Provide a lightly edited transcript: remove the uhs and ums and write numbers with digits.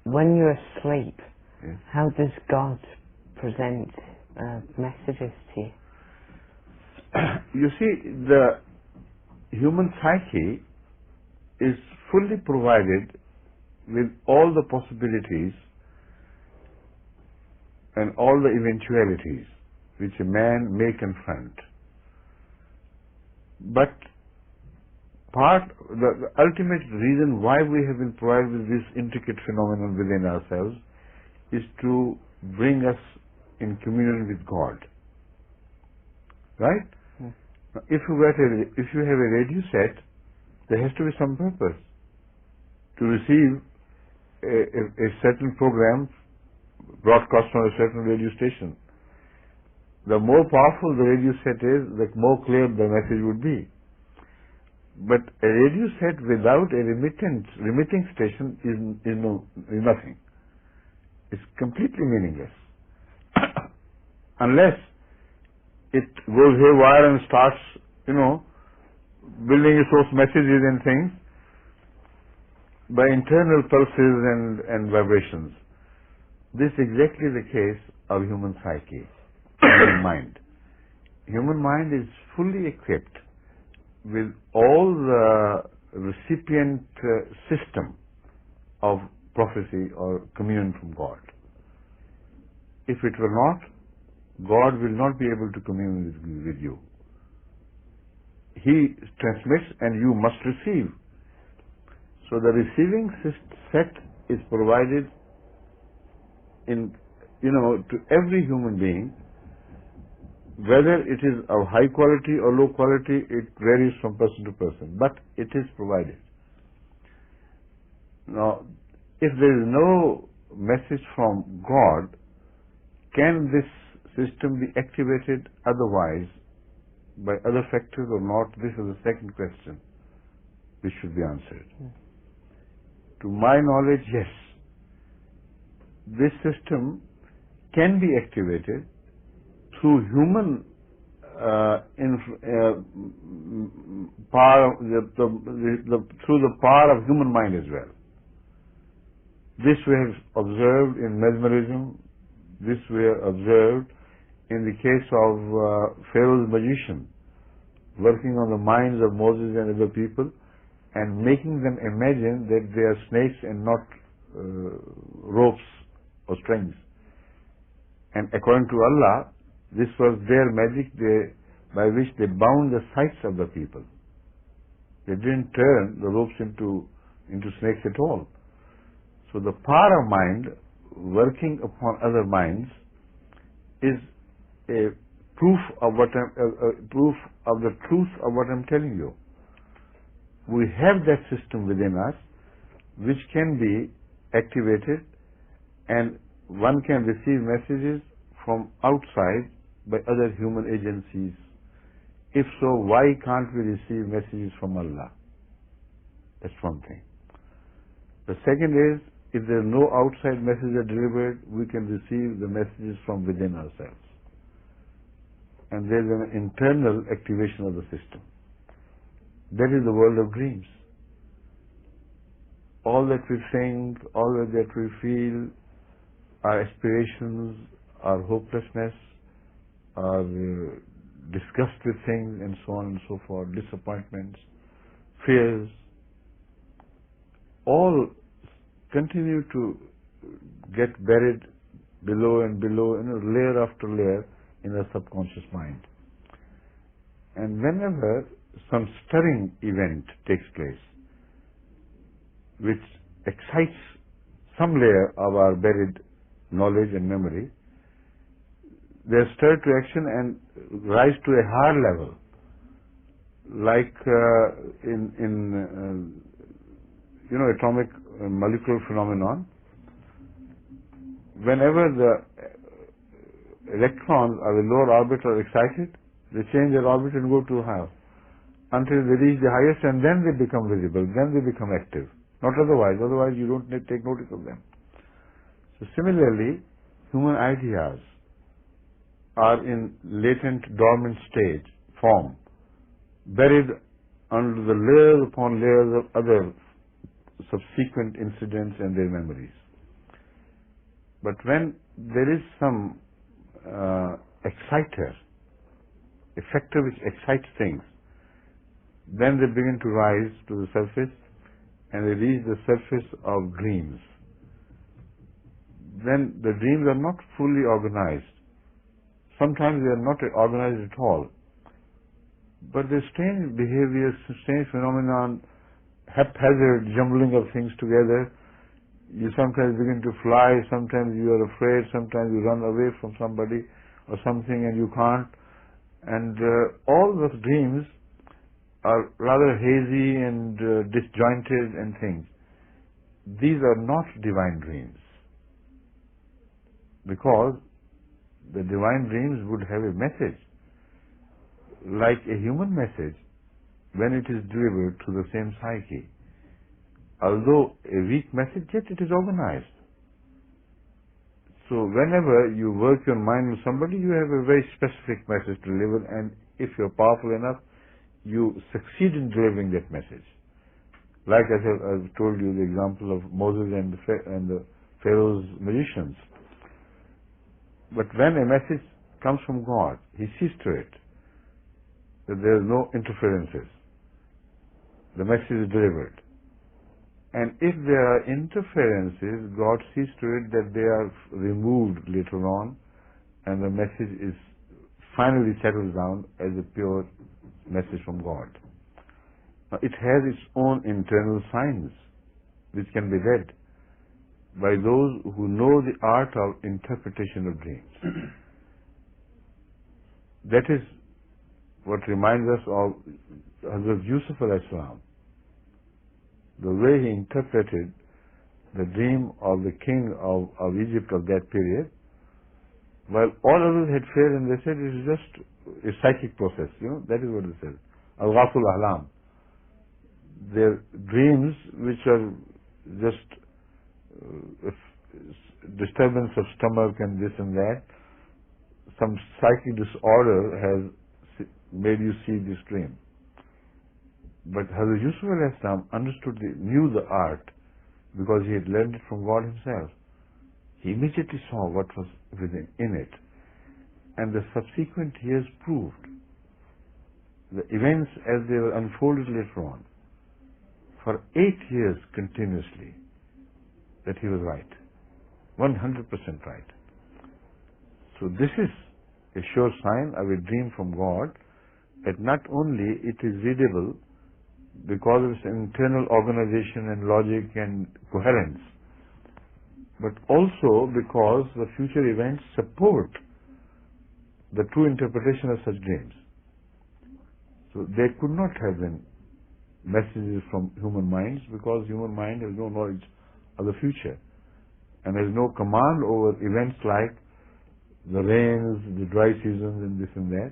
When you're asleep, Yes. how does God present messages to you? You see, the human psyche is fully provided with all the possibilities and all the eventualities which a man may confront. But the ultimate reason why we have been provided with this intricate phenomenon within ourselves is to bring us in communion with God. Right? Mm. Now, if you have a radio set, there has to be some purpose to receive a certain program broadcast on a certain radio station. The more powerful the radio set is, the more clear the message would be. But a radio set without a remitting station is nothing. It's completely meaningless. Unless it goes haywire and starts, building its own messages and things by internal pulses and vibrations. This is exactly the case of human psyche, human mind. Human mind is fully equipped with all the recipient system of prophecy or communion from God. If it were not, God will not be able to commune with you. He transmits and you must receive. So the receiving set is provided to every human being. Whether it is of high quality or low quality, it varies from person to person, but it is provided. Now, if there is no message from God, can this system be activated otherwise by other factors or not? This is the second question which should be answered. To my knowledge, yes. This system can be activated through human power, through the power of human mind as well. This we have observed in mesmerism. This we have observed in the case of Pharaoh's magician, working on the minds of Moses and other people and making them imagine that they are snakes and not ropes or strings. And according to Allah, this was their magic by which they bound the sights of the people. They didn't turn the ropes into snakes at all. So the power of mind working upon other minds is a proof of proof of the truth of what I'm telling you. We have that system within us which can be activated, and one can receive messages from outside by other human agencies. If so, why can't we receive messages from Allah? That's one thing. The second is, if there is no outside message delivered, we can receive the messages from within ourselves. And there is an internal activation of the system. That is the world of dreams. All that we think, all that we feel, our aspirations, our hopelessness, our disgust with things and so on and so forth, disappointments, fears, all continue to get buried below and below, layer after layer in the subconscious mind. And whenever some stirring event takes place, which excites some layer of our buried knowledge and memory, they are stirred to action and rise to a higher level, like in atomic molecular phenomenon. Whenever the electrons of the lower orbit are excited, they change their orbit and go too high until they reach the highest, and then they become visible, then they become active. Not otherwise. Otherwise, you don't take notice of them. So similarly, human ideas are in latent, dormant stage, form, buried under the layers upon layers of other subsequent incidents and their memories. But when there is some exciter, a factor which excites things, then they begin to rise to the surface and they reach the surface of dreams. Then the dreams are not fully organized. Sometimes they are not organized at all. But there's strange behavior, strange phenomenon, haphazard jumbling of things together. You sometimes begin to fly, sometimes you are afraid, sometimes you run away from somebody or something and you can't. And all those dreams are rather hazy and disjointed and things. These are not divine dreams, because the divine dreams would have a message, like a human message, when it is delivered to the same psyche. Although a weak message, yet it is organized. So whenever you work your mind with somebody, you have a very specific message to deliver, and if you're powerful enough, you succeed in delivering that message. Like I've told you the example of Moses and the Pharaoh's magicians. But when a message comes from God, He sees to it that there are no interferences. The message is delivered. And if there are interferences, God sees to it that they are removed later on, and the message is finally settles down as a pure message from God. Now, it has its own internal signs, which can be read by those who know the art of interpretation of dreams. That is what reminds us of Hazrat Yusuf alayhi salam. The way he interpreted the dream of the king of Egypt of that period, while all others had failed and they said it is just a psychic process, that is what they said. Al-Ghaful Ahlam. Their dreams which are just disturbance of stomach and this and that, some psychic disorder has made you see this dream. But Hazrat Yusuf alayhi salam knew the art, because he had learned it from God Himself. He immediately saw what was within it. And the subsequent years proved the events as they were unfolded later on, for 8 years continuously, that he was right. 100% right. So this is a sure sign of a dream from God, that not only it is readable because of its internal organization and logic and coherence, but also because the future events support the true interpretation of such dreams. So they could not have been messages from human minds, because human mind has no knowledge of the future and has no command over events like the rains, the dry seasons and this and that.